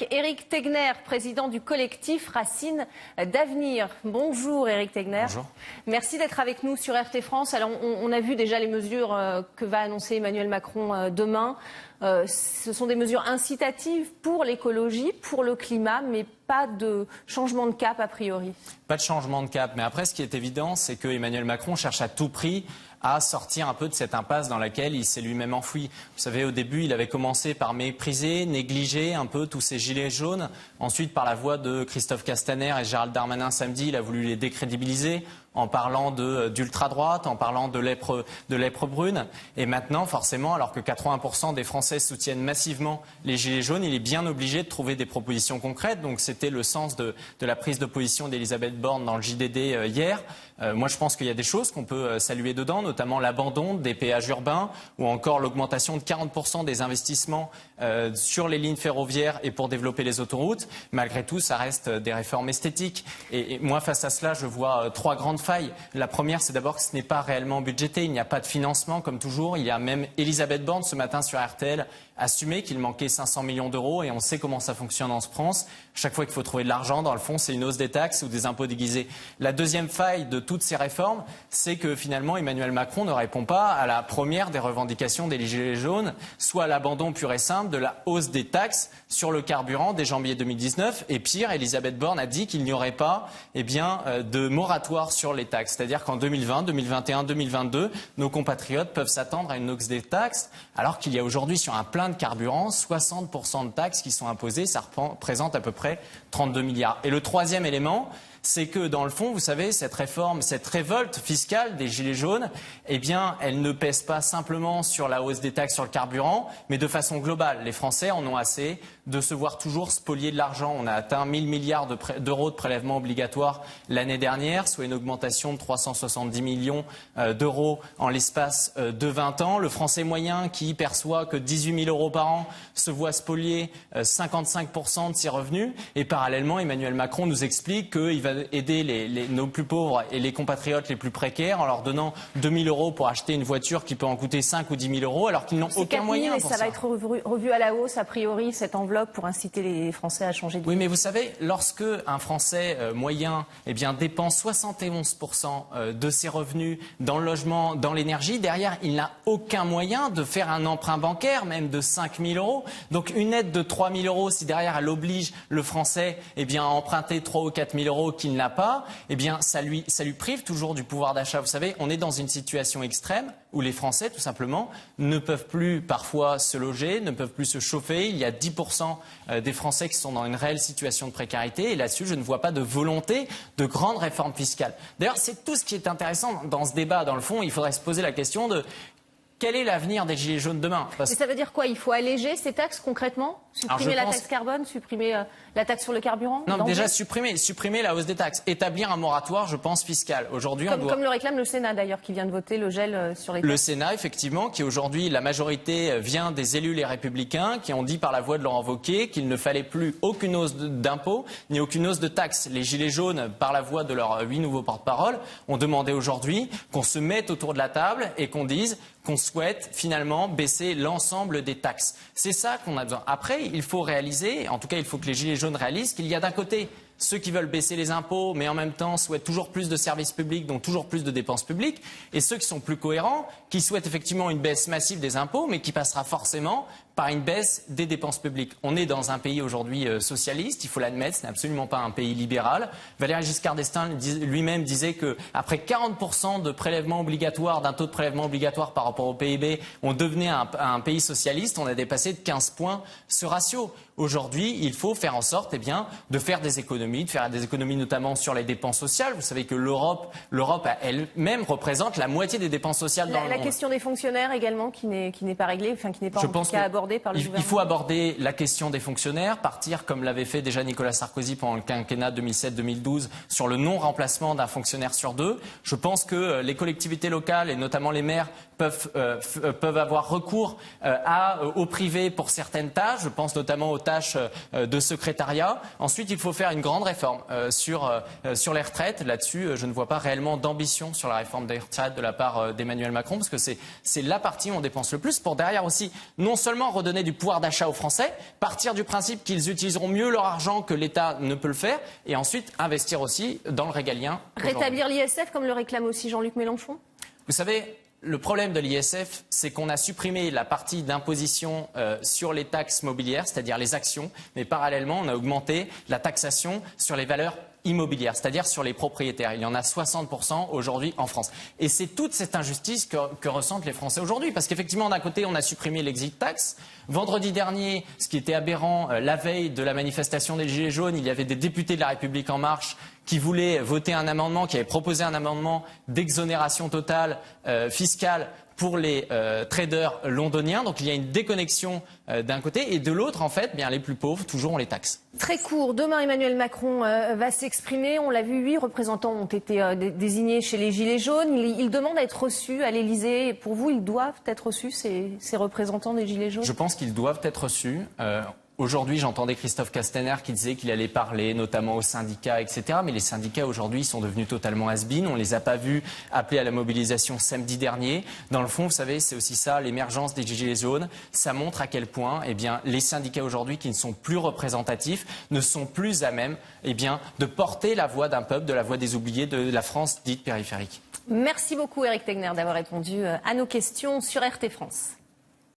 Éric Tegner, président du collectif Racines d'Avenir. Bonjour Éric Tegner. Bonjour. Merci d'être avec nous sur RT France. Alors on a vu déjà les mesures que va annoncer Emmanuel Macron demain. Ce sont des mesures incitatives pour l'écologie, pour le climat, mais pas de changement de cap a priori. Pas de changement de cap, mais après ce qui est évident, c'est que Emmanuel Macron cherche à tout prix à sortir un peu de cette impasse dans laquelle il s'est lui-même enfoui. Vous savez, au début, il avait commencé par mépriser, négliger un peu tous ces gilets jaunes. Ensuite, par la voix de Christophe Castaner et Gérald Darmanin samedi, il a voulu les décrédibiliser en parlant d'ultra-droite, en parlant de lèpre brune. Et maintenant, forcément, alors que 80% des Français soutiennent massivement les gilets jaunes, il est bien obligé de trouver des propositions concrètes. Donc c'était le sens de la prise de position d'Elisabeth Borne dans le JDD hier. Moi, je pense qu'il y a des choses qu'on peut saluer dedans, notamment l'abandon des péages urbains ou encore l'augmentation de 40% des investissements sur les lignes ferroviaires et pour développer les autoroutes. Malgré tout, ça reste des réformes esthétiques. Et moi, face à cela, je vois trois grandes failles. La première, c'est d'abord que ce n'est pas réellement budgété. Il n'y a pas de financement, comme toujours. Il y a même Elisabeth Borne, ce matin sur RTL, assumé qu'il manquait 500 millions d'euros et on sait comment ça fonctionne en France. Chaque fois qu'il faut trouver de l'argent, dans le fond, c'est une hausse des taxes ou des impôts déguisés. La deuxième faille de toutes ces réformes, c'est que finalement Emmanuel Macron ne répond pas à la première des revendications des Gilets jaunes, soit l'abandon pur et simple de la hausse des taxes sur le carburant dès janvier 2019. Et pire, Elisabeth Borne a dit qu'il n'y aurait pas de moratoire sur les taxes. C'est-à-dire qu'en 2020, 2021, 2022, nos compatriotes peuvent s'attendre à une hausse des taxes, alors qu'il y a aujourd'hui sur un plein de carburant 60% de taxes qui sont imposées. Ça représente à peu près 32 milliards. Et le troisième élément, c'est que dans le fond, vous savez, cette réforme, cette révolte fiscale des Gilets jaunes, eh bien, elle ne pèse pas simplement sur la hausse des taxes sur le carburant, mais de façon globale. Les Français en ont assez de se voir toujours spolier de l'argent. On a atteint 1000 milliards d'euros de prélèvements obligatoires l'année dernière, soit une augmentation de 370 millions d'euros en l'espace de 20 ans. Le Français moyen, qui perçoit que 18 000 euros par an, se voit spolier 55% de ses revenus. Et parallèlement, Emmanuel Macron nous explique qu'il va aider nos plus pauvres et les compatriotes les plus précaires en leur donnant 2 000 euros pour acheter une voiture qui peut en coûter 5 ou 10 000 euros, alors qu'ils n'ont aucun moyen pour ça. Et ça va être revu à la hausse, a priori, cette enveloppe pour inciter les Français à changer de vie. Oui, mais vous savez, lorsque un Français moyen dépense 71% de ses revenus dans le logement, dans l'énergie, derrière, il n'a aucun moyen de faire un emprunt bancaire, même de 5 000 euros. Donc une aide de 3 000 euros, si derrière elle oblige le Français à emprunter 3 ou 4 000 euros qu'il n'a pas, ça lui prive toujours du pouvoir d'achat. Vous savez, on est dans une situation extrême où les Français, tout simplement, ne peuvent plus parfois se loger, ne peuvent plus se chauffer. Il y a 10% des Français qui sont dans une réelle situation de précarité. Et là-dessus, je ne vois pas de volonté de grandes réformes fiscales. D'ailleurs, c'est tout ce qui est intéressant dans ce débat. Dans le fond, il faudrait se poser la question de quel est l'avenir des Gilets jaunes demain? Mais ça veut dire quoi? Il faut alléger ces taxes concrètement? Supprimer la taxe carbone? Supprimer la taxe sur le carburant? Non, déjà supprimer la hausse des taxes. Établir un moratoire, je pense, fiscal. Aujourd'hui, comme le réclame le Sénat d'ailleurs, qui vient de voter le gel sur les taxes. Le Sénat, effectivement, qui aujourd'hui, la majorité vient des élus les Républicains, qui ont dit par la voix de Laurent Wauquiez qu'il ne fallait plus aucune hausse d'impôts, ni aucune hausse de taxes. Les Gilets jaunes, par la voix de leurs 8 nouveaux porte-parole, ont demandé aujourd'hui qu'on se mette autour de la table et qu'on dise qu'on souhaite finalement baisser l'ensemble des taxes. C'est ça qu'on a besoin. Après, il faut réaliser, en tout cas il faut que les Gilets jaunes réalisent qu'il y a d'un côté ceux qui veulent baisser les impôts, mais en même temps souhaitent toujours plus de services publics, donc toujours plus de dépenses publiques, et ceux qui sont plus cohérents, qui souhaitent effectivement une baisse massive des impôts, mais qui passera forcément par une baisse des dépenses publiques. On est dans un pays aujourd'hui socialiste, il faut l'admettre, ce n'est absolument pas un pays libéral. Valéry Giscard d'Estaing lui-même disait qu'après 40% de prélèvements obligatoires, d'un taux de prélèvement obligatoire par rapport au PIB, on devenait un pays socialiste, on a dépassé de 15 points ce ratio. Aujourd'hui, il faut faire en sorte de faire des économies, notamment sur les dépenses sociales. Vous savez que l'Europe elle-même représente la moitié des dépenses sociales dans le monde. La question des fonctionnaires également, qui n'est pas réglée, enfin qui n'est pas en tout cas abordée par le gouvernement. Il faut aborder la question des fonctionnaires, partir comme l'avait fait déjà Nicolas Sarkozy pendant le quinquennat 2007-2012 sur le non-remplacement d'un fonctionnaire sur deux. Je pense que les collectivités locales et notamment les maires peuvent avoir recours au privé pour certaines tâches. Je pense notamment aux tâches tâches de secrétariat. Ensuite, il faut faire une grande réforme sur les retraites. Là-dessus, je ne vois pas réellement d'ambition sur la réforme des retraites de la part d'Emmanuel Macron, parce que c'est la partie où on dépense le plus, pour derrière aussi non seulement redonner du pouvoir d'achat aux Français, partir du principe qu'ils utiliseront mieux leur argent que l'État ne peut le faire, et ensuite investir aussi dans le régalien. Rétablir l'ISF, comme le réclame aussi Jean-Luc Mélenchon? Vous savez, le problème de l'ISF, c'est qu'on a supprimé la partie d'imposition sur les taxes mobilières, c'est-à-dire les actions, mais parallèlement, on a augmenté la taxation sur les valeurs immobilières, c'est-à-dire sur les propriétaires. Il y en a 60% aujourd'hui en France. Et c'est toute cette injustice que ressentent les Français aujourd'hui. Parce qu'effectivement, d'un côté, on a supprimé l'exit tax. Vendredi dernier, ce qui était aberrant, la veille de la manifestation des Gilets jaunes, il y avait des députés de La République En Marche qui voulaient voter un amendement, qui avaient proposé un amendement d'exonération totale fiscale pour les traders londoniens. Donc il y a une déconnexion d'un côté, et de l'autre, en fait, bien, les plus pauvres, toujours, on les taxe. Très court, demain Emmanuel Macron va s'exprimer. On l'a vu, 8 représentants ont été désignés chez les Gilets jaunes. Il demande à être reçus à l'Élysée. Pour vous, ils doivent être reçus, ces représentants des Gilets jaunes? Je pense qu'ils doivent être reçus. Aujourd'hui, j'entendais Christophe Castaner qui disait qu'il allait parler notamment aux syndicats, etc. Mais les syndicats, aujourd'hui, sont devenus totalement has-been. On ne les a pas vus appeler à la mobilisation samedi dernier. Dans le fond, vous savez, c'est aussi ça, l'émergence des Gilets jaunes. Ça montre à quel point les syndicats aujourd'hui, qui ne sont plus représentatifs, ne sont plus à même de porter la voix d'un peuple, de la voix des oubliés, de la France dite périphérique. Merci beaucoup, Éric Tegner, d'avoir répondu à nos questions sur RT France.